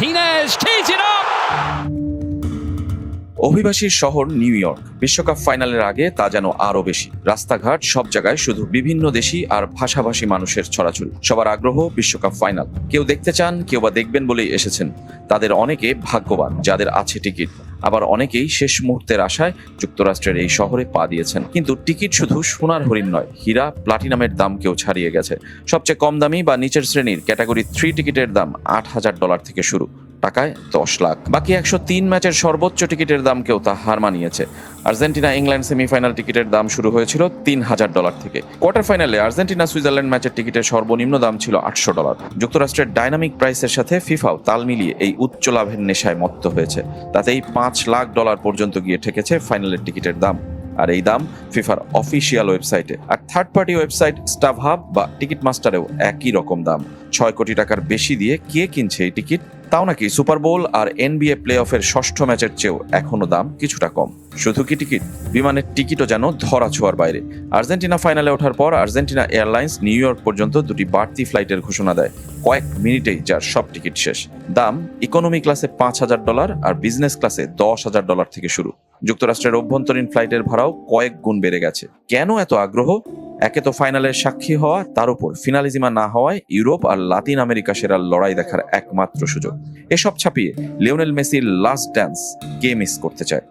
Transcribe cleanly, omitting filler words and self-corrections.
Martinez tees it up. অভিবাসীর শহর new York, বিশ্বকাপ ফাইনালের আগে তা যেন আরো বেশি। রাস্তাঘাট সব জায়গায় শুধু বিভিন্ন দেশি আর ভাষাভাষী মানুষের ছড়াছড়ি। সবার আগ্রহ বিশ্বকাপ ফাইনাল। কেউ দেখতে চান, কেউ বা দেখবেন বলেই এসেছেন। তাদের অনেকে ভাগ্যবান যাদের আছে টিকিট, আবার অনেকেই শেষ মুহূর্তের আশায় যুক্তরাষ্ট্রের এই শহরে পা দিয়েছেন। কিন্তু টিকিট শুধু সোনার হরিণ নয়, হীরা প্লাটিনামের দাম কেউ ছাড়িয়ে গেছে। সবচেয়ে কম দামি বা নিচের শ্রেণীর ক্যাটাগরি 3 টিকিটের দাম $8,000 থেকে শুরু, টাকায় 10 লাখ। বাকি 103 ম্যাচের সর্বোচ্চ টিকিটের দাম কেউ তা হার মানিয়েছে। আর্জেন্টিনা ইংল্যান্ড সেমিফাইনাল টিকিটের দাম শুরু হয়েছিল $3,000 থেকে। কোয়ার্টার ফাইনালে আর্জেন্টিনা সুইজারল্যান্ড ম্যাচের টিকিটের সর্বনিম্ন দাম ছিল $800। যুক্তরাষ্ট্রের ডাইনামিক প্রাইসের সাথে ফিফাও তাল মিলিয়ে এই উচ্চ লাভের নেশায় মত্ত হয়েছে। তাতেই $5 লাখ পর্যন্ত গিয়ে ঠেকেছে ফাইনালের টিকিটের দাম। আর এই দাম ফিফার অফিসিয়াল ওয়েবসাইটে। আর থার্ড পার্টি ওয়েবসাইট স্টাভহাব বা টিকিট মাস্টারেও একই রকম দাম। 6 কোটি টাকার বেশি দিয়ে কে কিনছে এই টিকিট? তাও নাকি সুপার বোল আর NBA প্লে অফের ষষ্ঠ ম্যাচের চেয়েও এখনো দাম কিছুটা কম। শুধু কি টিকিট, বিমানের টিকিটও যেন ধরা ছোঁয়ার বাইরে। আর্জেন্টিনা ফাইনালে ওঠার পর আর্জেন্টিনা এয়ারলাইন্স নিউ ইয়র্ক পর্যন্ত 2টি বাড়তি ফ্লাইটের ঘোষণা দেয় কয়েক মিনিটেই, যার সব টিকিট শেষ। দাম ইকোনমি ক্লাসে $5,000 আর বিজনেস ক্লাসে $10,000 থেকে শুরু। যুক্তরাষ্ট্রের অভ্যন্তরীণ ফ্লাইটের ভাড়াও কয়েক গুণ বেড়ে গেছে। কেন এত আগ্রহ? একে তো ফাইনালের সাক্ষী হওয়া, তার উপর ফিনালিজিমা না হওয়ায় ইউরোপ আর লাতিন আমেরিকা সেরার লড়াই দেখার একমাত্র সুযোগ। এসব ছাপিয়ে লিওনেল মেসির লাস্ট ড্যান্স কে মিস করতে চায়?